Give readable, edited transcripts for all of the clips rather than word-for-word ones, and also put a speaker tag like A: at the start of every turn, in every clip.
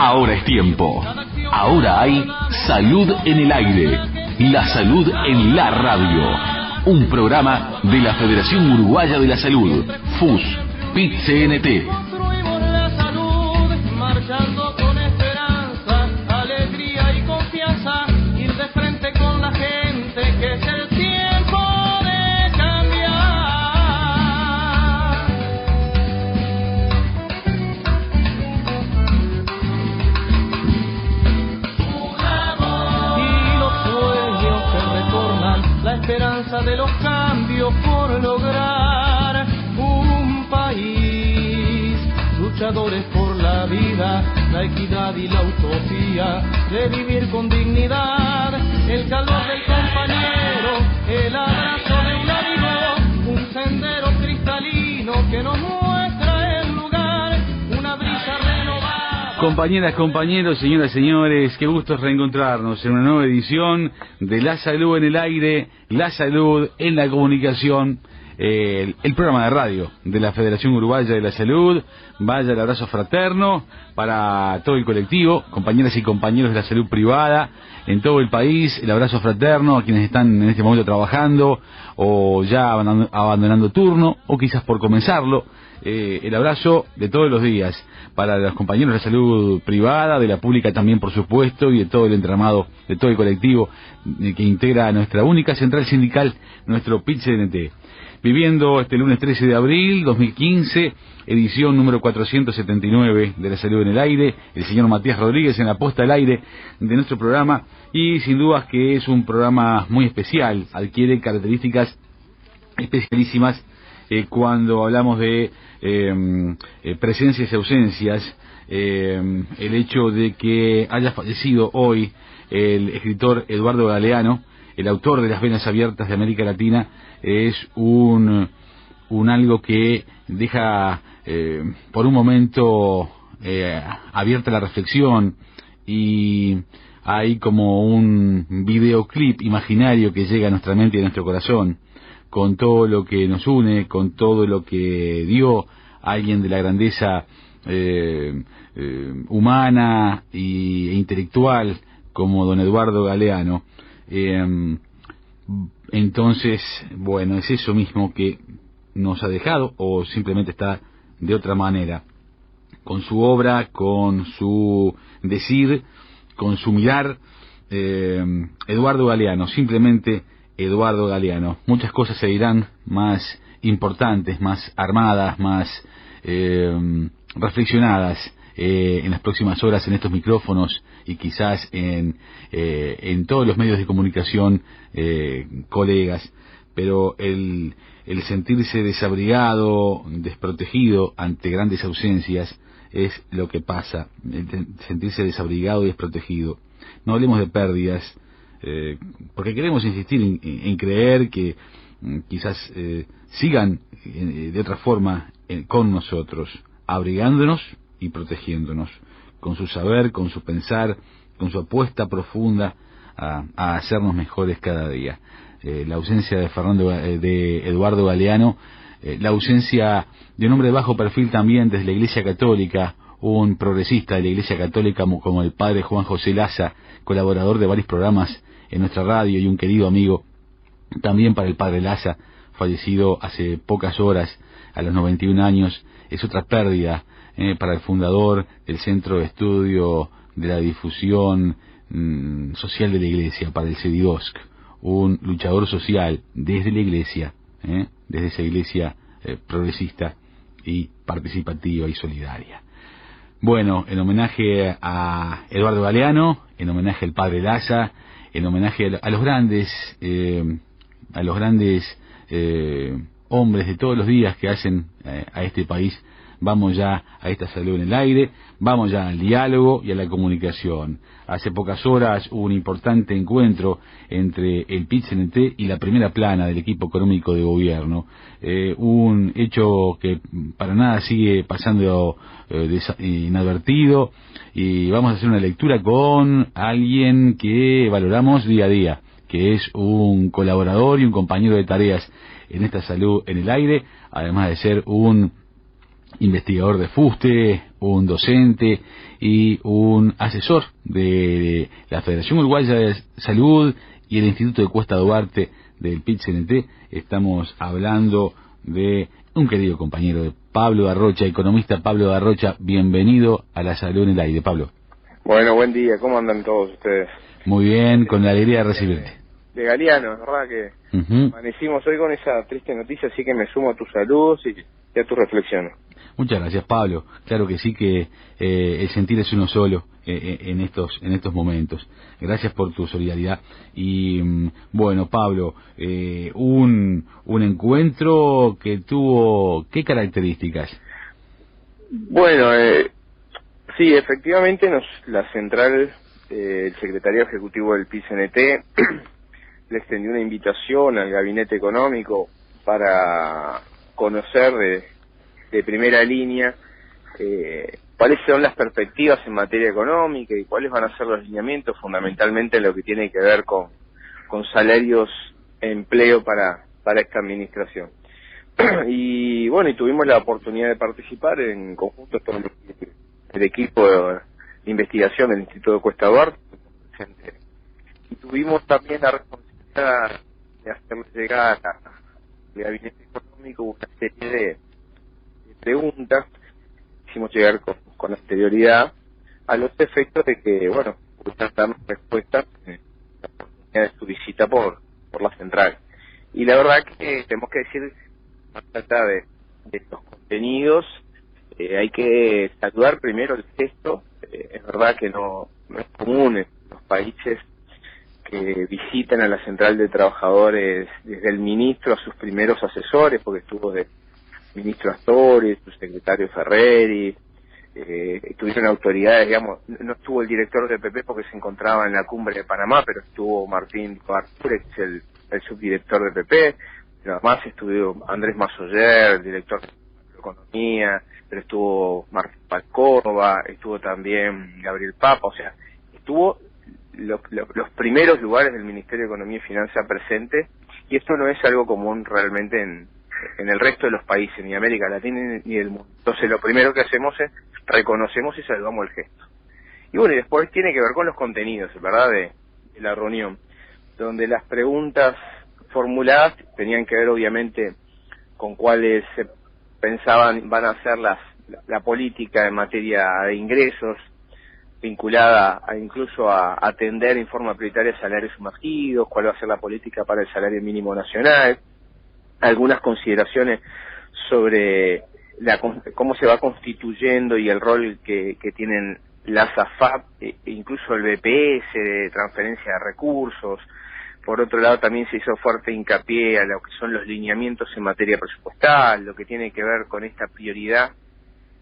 A: Ahora es tiempo. Ahora hay Salud en el Aire. La salud en la radio. Un programa de la Federación Uruguaya de la Salud. FUS, PIT-CNT.
B: Esperanza de los cambios por lograr un país, luchadores por la vida, la equidad y la utopía de vivir con dignidad, el calor del compañero, el abrazo de un amigo, un sendero cristalino que nos muestra el lugar, una brisa renovada.
C: Compañeras, compañeros, señoras, señores, qué gusto reencontrarnos en una nueva edición de La Salud en el Aire, La Salud en la Comunicación, el programa de radio de la Federación Uruguaya de la Salud. Vaya el abrazo fraterno para todo el colectivo, compañeras y compañeros de la salud privada en todo el país, el abrazo fraterno a quienes están en este momento trabajando o ya abandonando turno o quizás por comenzarlo. El abrazo de todos los días para los compañeros de la salud privada, de la pública también por supuesto, y de todo el entramado, de todo el colectivo que integra nuestra única central sindical, nuestro PIT-CNT. Viviendo este lunes 13 de abril 2015, edición número 479 de La Salud en el Aire, el señor Matías Rodríguez en la puesta al aire de nuestro programa, y sin dudas que es un programa muy especial, adquiere características especialísimas cuando hablamos de presencias y ausencias. El hecho de que haya fallecido hoy el escritor Eduardo Galeano, el autor de Las Venas Abiertas de América Latina, es un algo que deja por un momento abierta la reflexión, y hay como un videoclip imaginario que llega a nuestra mente y a nuestro corazón, con todo lo que nos une, con todo lo que dio alguien de la grandeza humana e intelectual como don Eduardo Galeano. Entonces, bueno, es eso mismo que nos ha dejado, o simplemente está de otra manera, con su obra, con su decir, con su mirar. Eduardo Galeano, simplemente Eduardo Galeano. Muchas cosas se dirán más importantes, más armadas, más reflexionadas en las próximas horas en estos micrófonos y quizás en todos los medios de comunicación, colegas, pero el sentirse desabrigado, desprotegido ante grandes ausencias es lo que pasa, el sentirse desabrigado y desprotegido. No hablemos de pérdidas, porque queremos insistir en creer que quizás sigan de otra forma con nosotros, abrigándonos y protegiéndonos, con su saber, con su pensar, con su apuesta profunda a hacernos mejores cada día. La ausencia de Eduardo Galeano, la ausencia de un hombre de bajo perfil también desde la Iglesia Católica, un progresista de la Iglesia Católica como el padre Juan José Laza, colaborador de varios programas en nuestra radio y un querido amigo también para el padre Laza, fallecido hace pocas horas a los 91 años. Es otra pérdida para el fundador del Centro de Estudio de la Difusión Social de la Iglesia, para el CEDIDOSC, un luchador social desde la Iglesia, desde esa Iglesia progresista y participativa y solidaria. Bueno, en homenaje a Eduardo Galeano, en homenaje al padre Laza, en homenaje a los grandes hombres de todos los días que hacen a este país, vamos ya a esta salud en el aire, vamos ya al diálogo y a la comunicación. Hace pocas horas hubo un importante encuentro entre el PIT-CNT y la primera plana del equipo económico de gobierno, un hecho que para nada sigue pasando inadvertido, y vamos a hacer una lectura con alguien que valoramos día a día, que es un colaborador y un compañero de tareas en esta salud en el aire, además de ser un investigador de FUSTE, un docente y un asesor de la Federación Uruguaya de Salud y el Instituto de Cuesta Duarte del PIT-CNT. Estamos hablando de un querido compañero, de Pablo Garrocha, economista. Pablo Garrocha, bienvenido a La Salud en el Aire. Pablo.
D: Bueno, buen día. ¿Cómo andan todos ustedes?
C: Muy bien, con la alegría de recibirte.
D: De Galeano, es verdad que amanecimos hoy con esa triste noticia, así que me sumo a tus saludos y a tus reflexiones. Muchas
C: gracias, Pablo. Claro que sí, que el sentir es uno solo en estos momentos. Gracias por tu solidaridad. Y bueno, Pablo, un encuentro que tuvo, ¿qué características?
D: Bueno, sí, efectivamente la central, el secretario ejecutivo del PIT-CNT le extendió una invitación al gabinete económico para conocer de primera línea cuáles son las perspectivas en materia económica y cuáles van a ser los lineamientos, fundamentalmente en lo que tiene que ver con salarios e empleo para esta administración. Y bueno, y tuvimos la oportunidad de participar en conjunto con el equipo de investigación del Instituto de Cuesta Duarte, y tuvimos también la responsabilidad de hacerle llegar al gabinete económico una serie de preguntas. Hicimos llegar con anterioridad a los efectos de que, bueno, pudieran dar respuestas en la oportunidad de su visita por la central. Y la verdad que tenemos que decir, más allá de los contenidos, hay que saludar primero el gesto. Es verdad que no es común en los países que visitan a la central de trabajadores desde el ministro a sus primeros asesores, porque estuvo de ministro Astori, su secretario Ferreri, estuvieron autoridades, digamos, no estuvo el director de PP porque se encontraba en la cumbre de Panamá, pero estuvo Martín Artúrez, el subdirector de PP, pero además estuvo Andrés Masoyer, el director de Economía, pero estuvo Martín Palcórdoba, estuvo también Gabriel Papa, o sea, estuvo los primeros lugares del Ministerio de Economía y Finanzas presentes, y esto no es algo común realmente en el resto de los países, ni América Latina ni del mundo. Entonces lo primero que hacemos es reconocemos y saludamos el gesto. Y bueno, y después tiene que ver con los contenidos, ¿verdad?, de la reunión, donde las preguntas formuladas tenían que ver obviamente con cuáles se pensaban van a ser la política en materia de ingresos, vinculada incluso a atender en forma prioritaria salarios sumergidos, cuál va a ser la política para el salario mínimo nacional, algunas consideraciones sobre cómo se va constituyendo y el rol que tienen las AFAP, incluso el BPS de transferencia de recursos. Por otro lado, también se hizo fuerte hincapié a lo que son los lineamientos en materia presupuestal, lo que tiene que ver con esta prioridad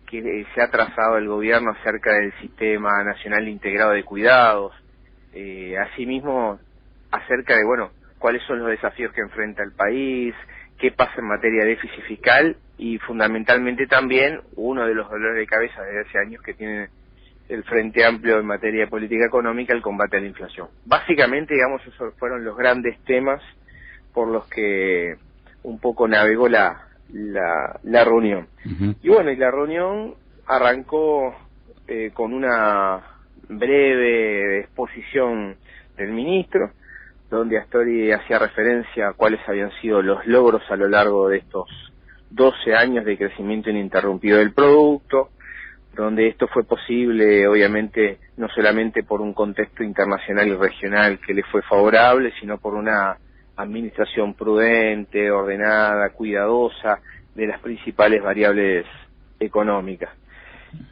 D: que se ha trazado el gobierno acerca del Sistema Nacional Integrado de Cuidados, asimismo acerca de, bueno, cuáles son los desafíos que enfrenta el país, qué pasa en materia de déficit fiscal y fundamentalmente también uno de los dolores de cabeza desde hace años que tiene el Frente Amplio en materia de política económica, el combate a la inflación. Básicamente, digamos, esos fueron los grandes temas por los que un poco navegó la reunión. Y bueno, y la reunión arrancó con una breve exposición del ministro, donde Astori hacía referencia a cuáles habían sido los logros a lo largo de estos 12 años de crecimiento ininterrumpido del producto, donde esto fue posible, obviamente, no solamente por un contexto internacional y regional que le fue favorable, sino por una administración prudente, ordenada, cuidadosa de las principales variables económicas.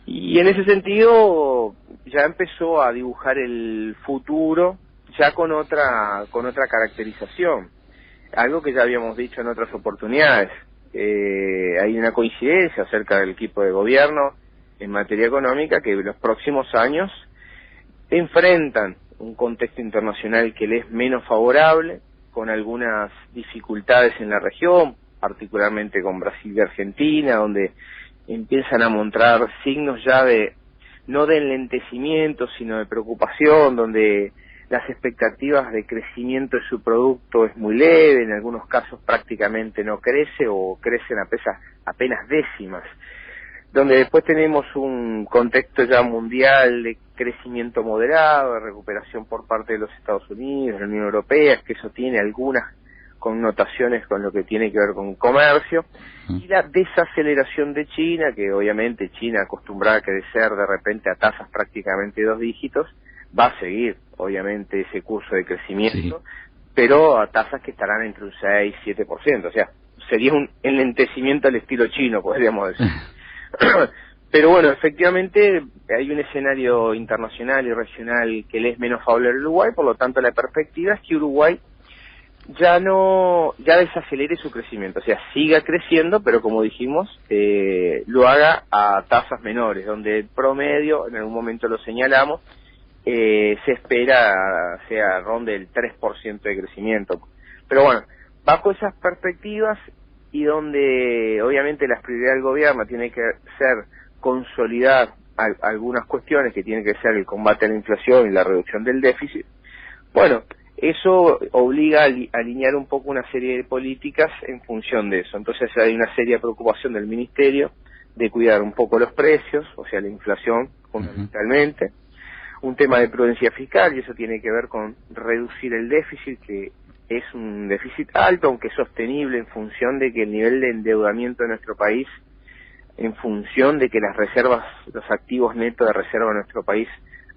D: Y en ese sentido ya empezó a dibujar el futuro ya con otra caracterización, algo que ya habíamos dicho en otras oportunidades. Hay una coincidencia acerca del equipo de gobierno en materia económica, que los próximos años enfrentan un contexto internacional que les es menos favorable, con algunas dificultades en la región, particularmente con Brasil y Argentina, donde empiezan a mostrar signos ya no de enlentecimiento, sino de preocupación, donde las expectativas de crecimiento de su producto es muy leve, en algunos casos prácticamente no crece o crecen apenas décimas. donde después tenemos un contexto ya mundial de crecimiento moderado, de recuperación por parte de los Estados Unidos, de la Unión Europea, que eso tiene algunas connotaciones con lo que tiene que ver con comercio, y la desaceleración de China, que obviamente China, acostumbrada a crecer de repente a tasas prácticamente 2 dígitos, va a seguir obviamente ese curso de crecimiento, pero a tasas que estarán entre un 6 y 7%, o sea, sería un enlentecimiento al estilo chino, podríamos decir. Pero bueno, efectivamente hay un escenario internacional y regional que le es menos favorable al Uruguay, por lo tanto la perspectiva es que Uruguay ya desacelere su crecimiento, o sea, siga creciendo, pero como dijimos, lo haga a tasas menores, donde el promedio, en algún momento lo señalamos, se espera sea ronde el 3% de crecimiento. Pero bueno, bajo esas perspectivas y donde obviamente la prioridad del gobierno tiene que ser consolidar algunas cuestiones que tienen que ser el combate a la inflación y la reducción del déficit, bueno, eso obliga a alinear un poco una serie de políticas en función de eso. Entonces hay una seria preocupación del Ministerio de cuidar un poco los precios, o sea, la inflación fundamentalmente, un tema de prudencia fiscal, y eso tiene que ver con reducir el déficit, que es un déficit alto, aunque sostenible, en función de que el nivel de endeudamiento de nuestro país, en función de que las reservas, los activos netos de reserva de nuestro país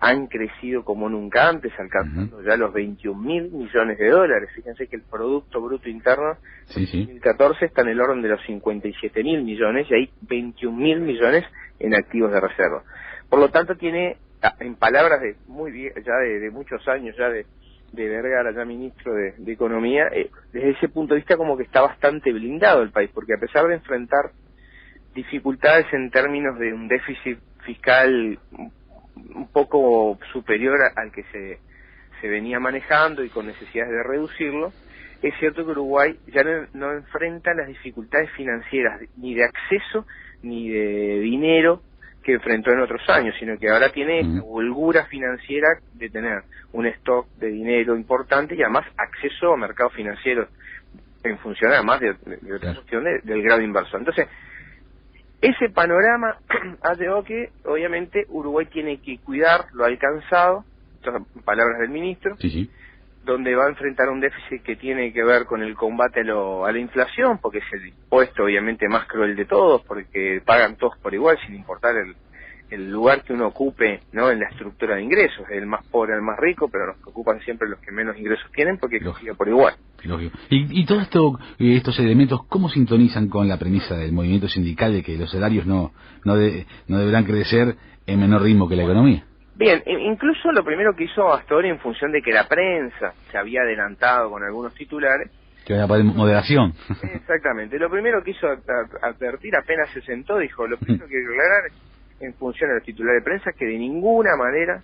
D: han crecido como nunca antes, alcanzando ya los 21.000 millones de dólares. Fíjense que el Producto Bruto Interno en 2014 está en el orden de los 57.000 millones y hay 21.000 millones en activos de reserva. Por lo tanto, tiene, en palabras de de muchos años ya de Vergara, ya ministro de Economía, desde ese punto de vista como que está bastante blindado el país, porque a pesar de enfrentar dificultades en términos de un déficit fiscal un poco superior al que se venía manejando y con necesidades de reducirlo, es cierto que Uruguay ya no enfrenta las dificultades financieras ni de acceso ni de dinero que enfrentó en otros años, sino que ahora tiene esa holgura financiera de tener un stock de dinero importante y además acceso a mercados financieros en función además de otra cuestión del grado inversor. Entonces, ese panorama ha llevado que, obviamente, Uruguay tiene que cuidar lo alcanzado, estas son palabras del ministro, donde va a enfrentar un déficit que tiene que ver con el combate a la inflación, porque es el impuesto, obviamente, más cruel de todos, porque pagan todos por igual, sin importar el lugar que uno ocupe, ¿no?, en la estructura de ingresos, el más pobre al más rico, pero los que ocupan siempre los que menos ingresos tienen, porque cogido por igual.
C: Lógico. Y todo estos elementos, ¿cómo sintonizan con la premisa del movimiento sindical de que los salarios no deberán crecer en menor ritmo que la economía?
D: Bien, incluso lo primero que hizo hasta ahora, en función de que la prensa se había adelantado con algunos titulares,
C: que van a poner moderación.
D: Exactamente, lo primero que hizo advertir, apenas se sentó, dijo, lo primero que hay que aclarar en función de los titulares de prensa, que de ninguna manera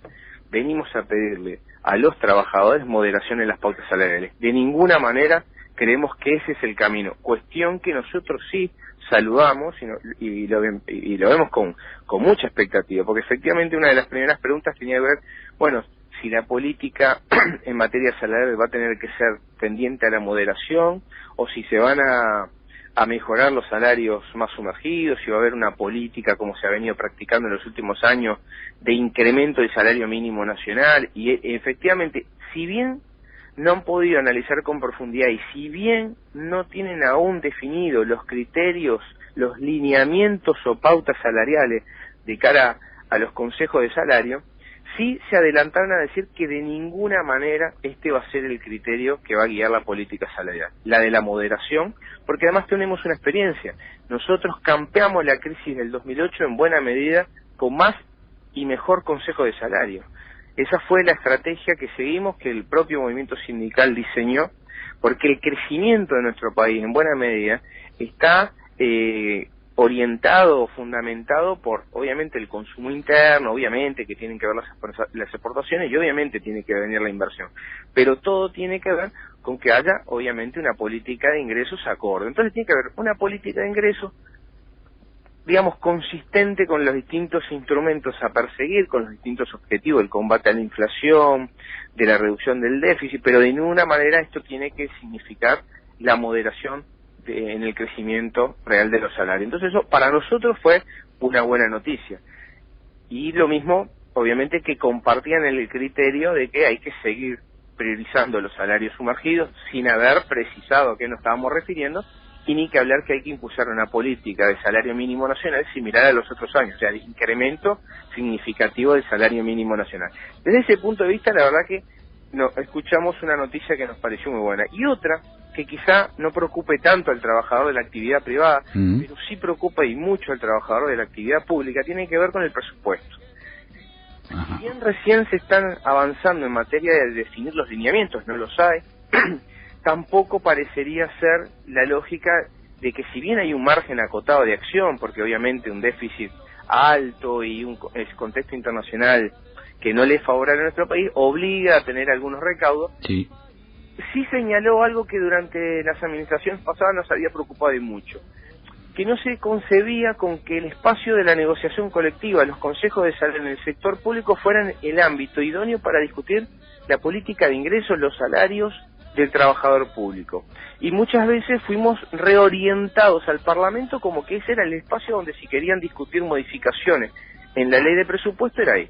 D: venimos a pedirle a los trabajadores moderación en las pautas salariales. De ninguna manera creemos que ese es el camino. Cuestión que nosotros sí saludamos y lo vemos con mucha expectativa, porque efectivamente una de las primeras preguntas tenía que ver, bueno, si la política en materia salarial va a tener que ser tendiente a la moderación, o si se van a mejorar los salarios más sumergidos, si va a haber una política, como se ha venido practicando en los últimos años, de incremento del salario mínimo nacional. Y efectivamente, si bien no han podido analizar con profundidad y si bien no tienen aún definidos los criterios, los lineamientos o pautas salariales de cara a los consejos de salario, sí se adelantaron a decir que de ninguna manera este va a ser el criterio que va a guiar la política salarial, la de la moderación, porque además tenemos una experiencia. Nosotros campeamos la crisis del 2008 en buena medida con más y mejor consejo de salario. Esa fue la estrategia que seguimos, que el propio movimiento sindical diseñó, porque el crecimiento de nuestro país en buena medida está orientado o fundamentado por, obviamente, el consumo interno, obviamente que tienen que ver las exportaciones y obviamente tiene que venir la inversión, pero todo tiene que ver con que haya, obviamente, una política de ingresos acorde. Entonces tiene que haber una política de ingresos, digamos, consistente con los distintos instrumentos a perseguir, con los distintos objetivos, el combate a la inflación, de la reducción del déficit, pero de ninguna manera esto tiene que significar la moderación en el crecimiento real de los salarios. Entonces eso para nosotros fue una buena noticia. Y lo mismo, obviamente, que compartían el criterio de que hay que seguir priorizando los salarios sumergidos sin haber precisado a qué nos estábamos refiriendo, y ni que hablar que hay que impulsar una política de salario mínimo nacional similar a los otros años, o sea, de incremento significativo del salario mínimo nacional. Desde ese punto de vista, la verdad que escuchamos una noticia que nos pareció muy buena. Y otra, que quizá no preocupe tanto al trabajador de la actividad privada, pero sí preocupa y mucho al trabajador de la actividad pública, tiene que ver con el presupuesto. Si bien recién se están avanzando en materia de definir los lineamientos, no los hay, tampoco parecería ser la lógica de que, si bien hay un margen acotado de acción, porque obviamente un déficit alto y un contexto internacional que no le es favorable a nuestro país obliga a tener algunos recaudos, sí señaló algo que durante las administraciones pasadas nos había preocupado y mucho, que no se concebía con que el espacio de la negociación colectiva, los consejos de salario en el sector público, fueran el ámbito idóneo para discutir la política de ingresos, los salarios del trabajador público. Y muchas veces fuimos reorientados al Parlamento como que ese era el espacio donde, si querían discutir modificaciones en la ley de presupuesto, era ahí.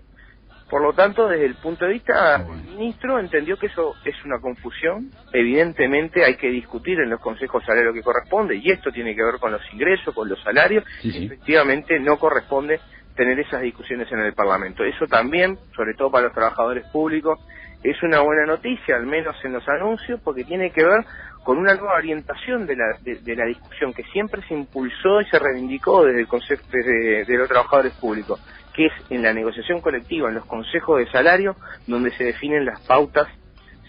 D: Por lo tanto, desde el punto de vista del ministro, entendió que eso es una confusión. Evidentemente hay que discutir en los consejos salarios lo que corresponde, y esto tiene que ver con los ingresos, con los salarios. Efectivamente no corresponde tener esas discusiones en el Parlamento. Eso también, sobre todo para los trabajadores públicos, es una buena noticia, al menos en los anuncios, porque tiene que ver con una nueva orientación de la discusión que siempre se impulsó y se reivindicó desde el Consejo de los Trabajadores Públicos, que es en la negociación colectiva, en los consejos de salario, donde se definen las pautas,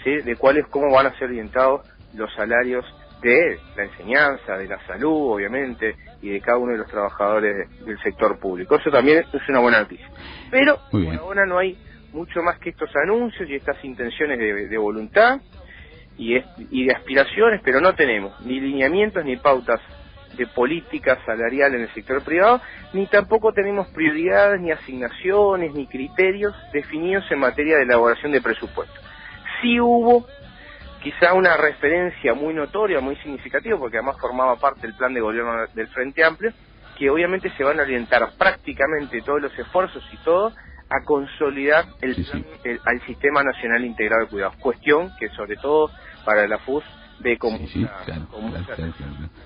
D: ¿sí?, de cómo van a ser orientados los salarios de la enseñanza, de la salud, obviamente, y de cada uno de los trabajadores del sector público. Eso también es una buena noticia. Pero por ahora no hay mucho más que estos anuncios y estas intenciones de voluntad y de aspiraciones, pero no tenemos ni lineamientos ni pautas de política salarial en el sector privado, ni tampoco tenemos prioridades, ni asignaciones, ni criterios definidos en materia de elaboración de presupuesto. Sí hubo quizá una referencia muy notoria, muy significativa, porque además formaba parte del plan de gobierno del Frente Amplio, que obviamente se van a orientar prácticamente todos los esfuerzos y todo a consolidar al Sistema Nacional Integrado de Cuidados, cuestión que sobre todo para la FUS ve como claro.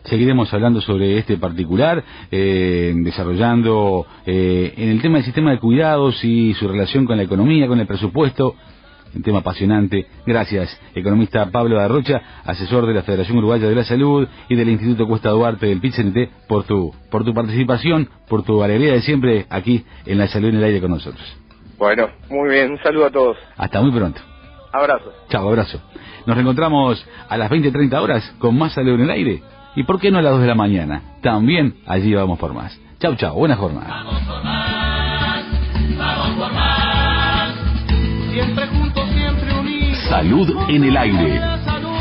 C: Seguiremos hablando sobre este particular, desarrollando en el tema del sistema de cuidados y su relación con la economía, con el presupuesto. Un tema apasionante. Gracias, economista Pablo Darrocha, asesor de la Federación Uruguaya de la Salud y del Instituto Cuesta Duarte del PIT-CNT, por tu participación, por tu alegría de siempre aquí en La Salud en el Aire con nosotros.
D: Bueno, muy bien, un saludo a todos.
C: Hasta muy pronto.
D: Abrazo.
C: Chao, abrazo. Nos reencontramos a las 20:30 horas con más Salud en el Aire. ¿Y por qué no a las 2 de la mañana? También allí vamos por más. Chau, chau, buena jornada.
B: Vamos por más, vamos por más. Siempre juntos, siempre unidos.
A: Salud en el Aire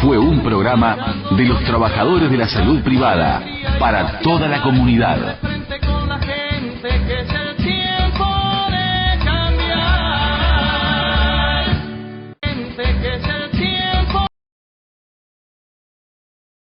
A: fue un programa de los trabajadores de la salud privada para toda la comunidad.